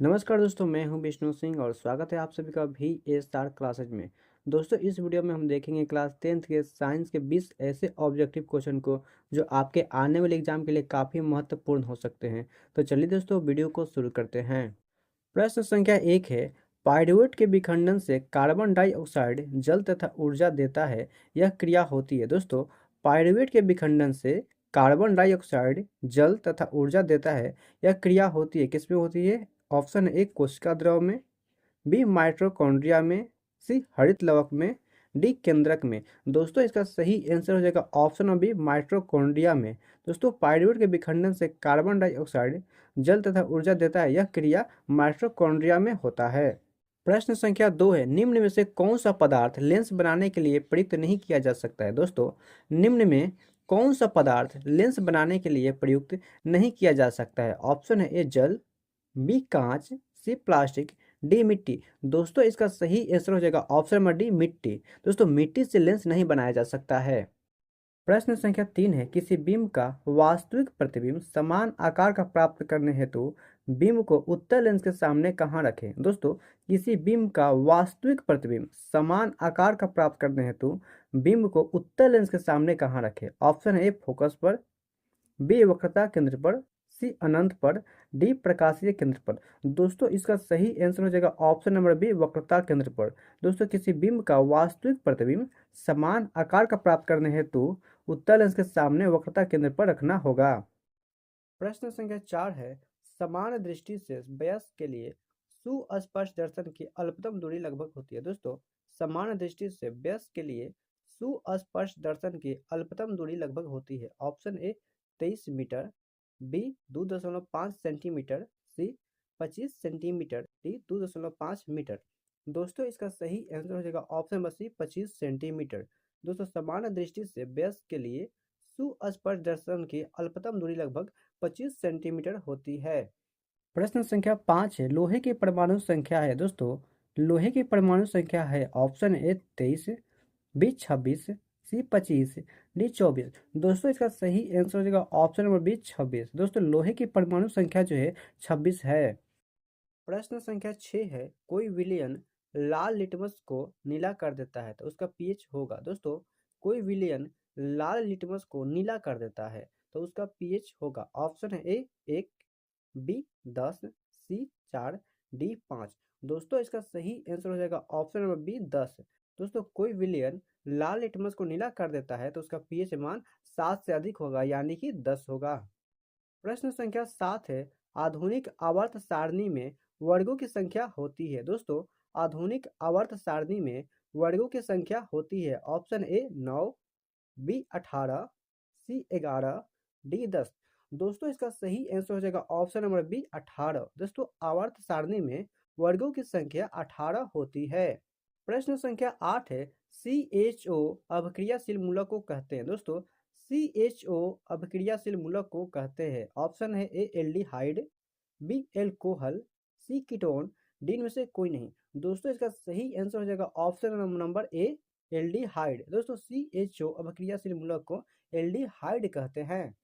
नमस्कार दोस्तों, मैं हूं विष्णु सिंह और स्वागत है आप सभी का भी ए स्टार क्लासेज में। दोस्तों, इस वीडियो में हम देखेंगे क्लास 10th के साइंस के 20 ऐसे ऑब्जेक्टिव क्वेश्चन को जो आपके आने वाले एग्जाम के लिए काफ़ी महत्वपूर्ण हो सकते हैं। तो चलिए दोस्तों, वीडियो को शुरू करते हैं। प्रश्न संख्या 1 है, पाइरूवेट के विखंडन से कार्बन डाइऑक्साइड जल तथा ऊर्जा देता है, यह क्रिया होती है। दोस्तों, पाइरूवेट के विखंडन से कार्बन डाइऑक्साइड जल तथा ऊर्जा देता है, यह क्रिया होती है। किस में होती है? ऑप्शन ए कोशिका द्रव में, बी माइटोकॉन्ड्रिया में, सी हरित लवक में, डी केंद्रक में। दोस्तों, इसका सही आंसर हो जाएगा ऑप्शन नंबर बी माइटोकॉन्ड्रिया में। दोस्तों, पाइरूवेट के विखंडन से कार्बन डाइऑक्साइड जल तथा ऊर्जा देता है, यह क्रिया माइटोकॉन्ड्रिया में होता है। प्रश्न संख्या 2 है, निम्न में से कौन सा पदार्थ लेंस बनाने के लिए प्रयुक्त नहीं किया जा सकता है? दोस्तों, निम्न में कौन सा पदार्थ लेंस बनाने के लिए प्रयुक्त नहीं किया जा सकता है? ऑप्शन है ए जल, बी कांच, सी प्लास्टिक, डी मिट्टी। दोस्तों, इसका सही आंसर हो जाएगा ऑप्शन नंबर डी मिट्टी। दोस्तों, मिट्टी से लेंस नहीं बनाया जा सकता है। प्रश्न संख्या 3 है, किसी बिंब का वास्तविक प्रतिबिंब समान आकार का प्राप्त करने हेतु बिंब को उत्तल लेंस के सामने कहाँ रखें? दोस्तों, किसी बिंब का वास्तविक प्रतिबिंब समान आकार का प्राप्त करने हेतु बिंब को उत्तल लेंस के सामने कहाँ रखें? ऑप्शन ए फोकस पर, बी वक्रता केंद्र पर, सी अनंत पर, डी प्रकाशीय केंद्र पर। दोस्तों, इसका सही आंसर हो जाएगा ऑप्शन नंबर बी वक्रता केंद्र पर। दोस्तों, किसी बिंब का वास्तविक प्रतिबिंब समान आकार का प्राप्त करने हेतु उत्तल लेंस के सामने वक्रता केंद्र पर रखना होगा। प्रश्न संख्या 4 है, समान दृष्टि से वयस्क के लिए सुस्पष्ट दर्शन की अल्पतम दूरी लगभग होती है। दोस्तों, समान दृष्टि से वयस्क के लिए सुस्पष्ट दर्शन की अल्पतम दूरी लगभग होती है। Option A 23 metre, B 2.5 centimetre, C 25 centimetre, D 2.5 metre. दोस्तों, इसका सही आंसर हो जाएगा ऑप्शन नंबर सी 25 सेंटीमीटर। दोस्तों, समान दृष्टि से वयस्क के लिए सुस्पष्ट दर्शन की अल्पतम दूरी लगभग 25 सेंटीमीटर होती है। प्रश्न संख्या 5 है, लोहे की परमाणु संख्या है। दोस्तों, लोहे की परमाणु संख्या है option A 23, B 26, C 25, D 24। दोस्तों, इसका सही आंसर हो जाएगा ऑप्शन नंबर बी 26। दोस्तों, लोहे की परमाणु संख्या जो है 26 है। प्रश्न संख्या 6 है, कोई विलयन लाल लिटमस को नीला कर देता है तो उसका पीएच होगा। दोस्तों, कोई विलयन लाल लिटमस को नीला कर देता है तो उसका पीएच होगा। ऑप्शन है ए 1, बी 10, सी 4, डी 5। दोस्तों, इसका सही आंसर हो जाएगा ऑप्शन नंबर बी 10। दोस्तों, कोई विलयन लाल लिटमस को नीला कर देता है तो उसका पीएच मान 7 से अधिक होगा, यानी कि 10 होगा। प्रश्न संख्या 7 है, आधुनिक आवर्त सारणी में वर्गों की संख्या होती है। दोस्तों, आधुनिक आवर्त सारणी में वर्गों की संख्या होती है। Option A 9, B 18, C 11, D 10। दोस्तों, इसका सही आंसर हो जाएगा ऑप्शन नंबर बी 18। दोस्तों, आवर्त सारणी में वर्गों की संख्या 18 होती है। प्रश्न संख्या 8 है, CHO अभिक्रियाशील मूलक को कहते हैं। दोस्तों, CHO अभिक्रियाशील मूलक को कहते हैं। ऑप्शन है ए एल्डिहाइड, बी एल्कोहल, सी कीटोन, डी में से कोई नहीं। दोस्तों, इसका सही आंसर हो जाएगा ऑप्शन नंबर ए एल्डिहाइड। दोस्तों, CHO अभिक्रियाशील मूलक को एल्डिहाइड कहते हैं।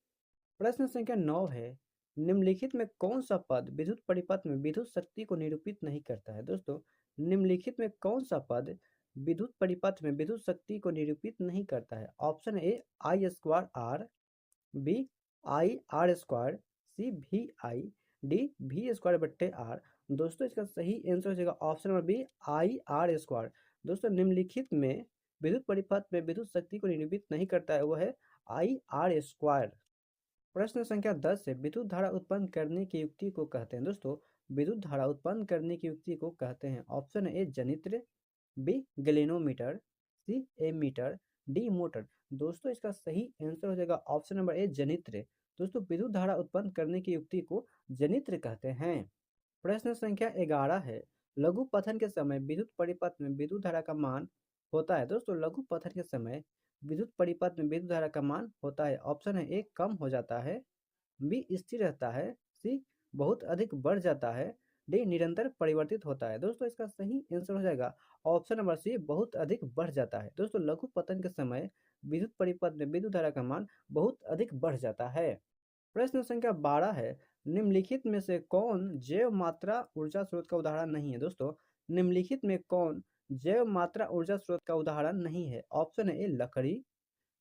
प्रश्न संख्या 9 है, निम्नलिखित में कौन सा पद विद्युत परिपथ में विद्युत शक्ति को निरूपित नहीं करता है? दोस्तों, निम्नलिखित में कौन सा पद विद्युत परिपथ में विद्युत शक्ति को निरूपित नहीं करता है? Option A I square R, B I R square, C भी आई, डी भी स्क्वायर बट्टे आर। दोस्तों, इसका सही आंसर हो जाएगा option number B I R square. दोस्तों, निम्नलिखित में विद्युत परिपथ में विद्युत शक्ति को निरूपित नहीं करता है, वह है आई आर स्क्वायर। प्रश्न संख्या 10 है, विद्युत धारा उत्पन्न करने की युक्ति को कहते हैं। दोस्तों, विद्युत धारा उत्पन्न करने की युक्ति को कहते हैं। ऑप्शन ए जनित्र, B galvanometer, C ammeter, D motor. दोस्तों, इसका सही आंसर हो जाएगा ऑप्शन नंबर ए जनित्र। दोस्तों, विद्युत धारा उत्पन्न करने की युक्ति को जनित्र कहते हैं। प्रश्न संख्या 11 है, लघु पथन के समय विद्युत परिपथ में विद्युत धारा का मान होता है। दोस्तों, लघु पथन के समय विद्युत परिपथ में विद्युत धारा का मान होता है। ऑप्शन है ए कम हो जाता है, बी स्थिर रहता है, सी बहुत अधिक बढ़ जाता है, डी निरंतर परिवर्तित होता है। दोस्तों, इसका सही आंसर हो जाएगा ऑप्शन नंबर सी बहुत अधिक बढ़ जाता है। दोस्तों, लघु पतन के समय विद्युत परिपथ में विद्युत धारा का मान बहुत अधिक बढ़ जाता है। प्रश्न संख्या 12 है, निम्नलिखित में से कौन जैव मात्रा ऊर्जा स्रोत का उदाहरण नहीं है? दोस्तों, निम्नलिखित में कौन जैव मात्रा ऊर्जा स्रोत का उदाहरण नहीं है? ऑप्शन ए लकड़ी,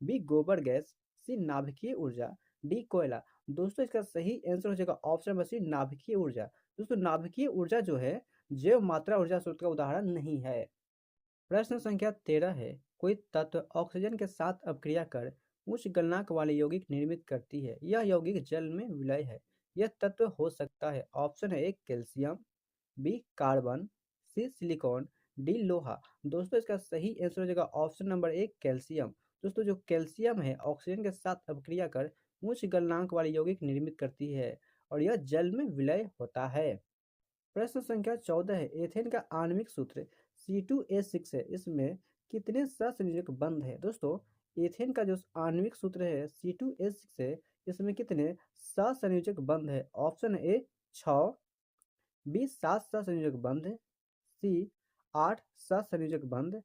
बी गोबर गैस, सी नाभिकीय ऊर्जा, डी कोयला। दोस्तों, इसका सही आंसर हो जाएगा ऑप्शन नंबर सी नाभिकीय ऊर्जा। दोस्तों, नाभिकीय ऊर्जा जो है जैव मात्रा ऊर्जा स्रोत का उदाहरण नहीं है। प्रश्न संख्या 13 है, कोई तत्व ऑक्सीजन के साथ अपक्रिया कर उच्च गलनांक वाले यौगिक निर्मित करती है। यह यौगिक जल में विलय है। यह तत्व हो सकता है ऑप्शन है A calcium, B carbon, C silicon, D लोहा। दोस्तों, इसका सही आंसर हो जाएगा ऑप्शन नंबर ए कैल्शियम। दोस्तों, जो कैल्शियम है ऑक्सीजन के साथ अपक्रिया कर उच्च गलनांक वाले यौगिक निर्मित करती है और यह जल में विलय होता है। प्रश्न संख्या 14 है, एथेन का आणविक सूत्र C2H6 है। इसमें कितने सहसंयोजक बंध है? दोस्तों, एथेन का जो आणविक सूत्र है C2H6 है, इसमें कितने सहसंयोजक बंध है? ऑप्शन ए 6, बी 7 सहसंयोजक बंध, सी 8 सहसंयोजक बंध,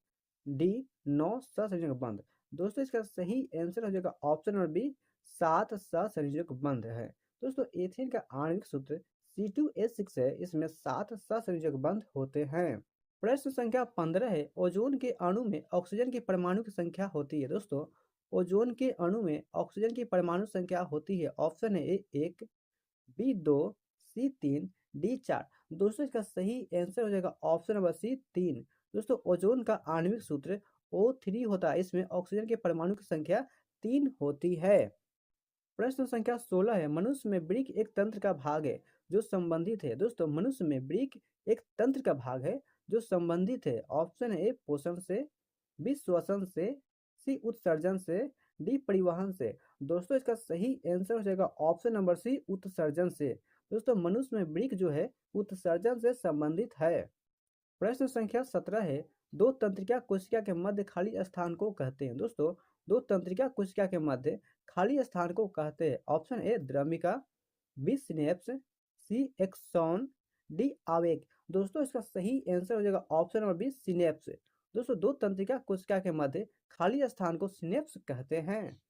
डी 9 सहसंयोजक बंध। दोस्तों, इसका सही आंसर हो जाएगा ऑप्शन नंबर बी 7 सहसंयोजक बंध है। दोस्तों, एथेन का आणविक सूत्र C2H6 है। इसमें 7 सहसंयोजक बंध होते हैं। प्रश्न संख्या 15 है, ओजोन के अणु में ऑक्सीजन की परमाणु की संख्या होती है। दोस्तों, ओजोन के अणु में ऑक्सीजन की परमाणु संख्या होती है ऑप्शन है ए 1, बी 2, सी 3, डी 4। दोस्तों, इसका सही आंसर हो जाएगा ऑप्शन नंबर सी 3। दोस्तों, ओजोन का आणविक सूत्र O3 होता है। इसमें ऑक्सीजन के परमाणु की संख्या 3 होती है। प्रश्न संख्या 16 है, मनुष्य में वृक्क एक तंत्र का भाग है जो संबंधित है। दोस्तों, मनुष्य में वृक्क एक तंत्र का भाग है जो संबंधित है। ऑप्शन ए पोषण से, बी श्वसन से, सी उत्सर्जन से, डी परिवहन से। दोस्तों, इसका सही आंसर हो जाएगा ऑप्शन नंबर सी उत्सर्जन से। दोस्तों, मनुष्य में वृक्क जो है उत्सर्जन से संबंधित है। प्रश्न संख्या 17 है, दो तंत्रिका कोशिका के मध्य खाली स्थान को कहते हैं। दोस्तों, दो तंत्रिका कोशिका के मध्य खाली स्थान को कहते हैं। ऑप्शन ए द्रमिका, B synapse, C axon, D आवेग। दोस्तों, इसका सही आंसर हो जाएगा ऑप्शन नंबर बी सिनेप्स। दोस्तों, दो तंत्रिका कोशिका के मध्य खाली स्थान को सिनेप्स कहते हैं।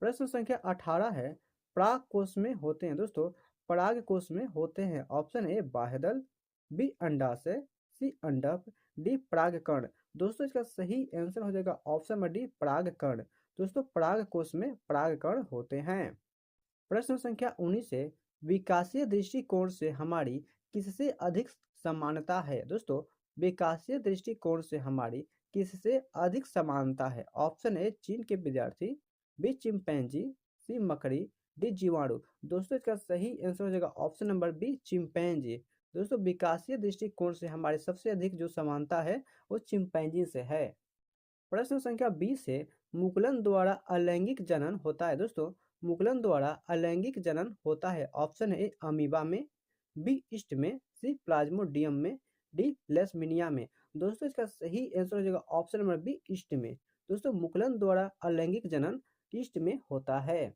प्रश्न संख्या 18 है, पराग कोश में होते हैं। दोस्तों, पराग कोश में होते हैं। ऑप्शन ए बाह्यदल, बी अंडाशय, सी अंडक, डी परागकण। दोस्तों, इसका सही आंसर हो जाएगा ऑप्शन नंबर डी परागकण। दोस्तों, पराग कोश में परागकण होते हैं। प्रश्न संख्या 19 है, विकासीय दृष्टिकोण से हमारी किससे अधिक समानता है? दोस्तों, विकासीय दृष्टिकोण से हमारी किससे अधिक समानता है? ऑप्शन ए चीन के विद्यार्थी, बी चिंपैंजी, सी मकड़ी, डी जीवाणु। दोस्तों, इसका सही आंसर हो जाएगा ऑप्शन नंबर बी चिंपैंजी। दोस्तों, विकासीय दृष्टिकोण से हमारी सबसे अधिक जो समानता है वो चिंपैंजी से है। प्रश्न संख्या 20 है, मुकुलन द्वारा अलैंगिक जनन होता है। दोस्तों, मुकुलन द्वारा अलैंगिक जनन होता है। ऑप्शन ए अमीबा में, बी ईस्ट में, सी प्लाज्मोडियम में, डी लेशमिनिया में। दोस्तों, इसका सही आंसर हो जाएगा ऑप्शन नंबर बी ईस्ट में। दोस्तों, मुकुलन द्वारा अलैंगिक जनन ईस्ट में होता है।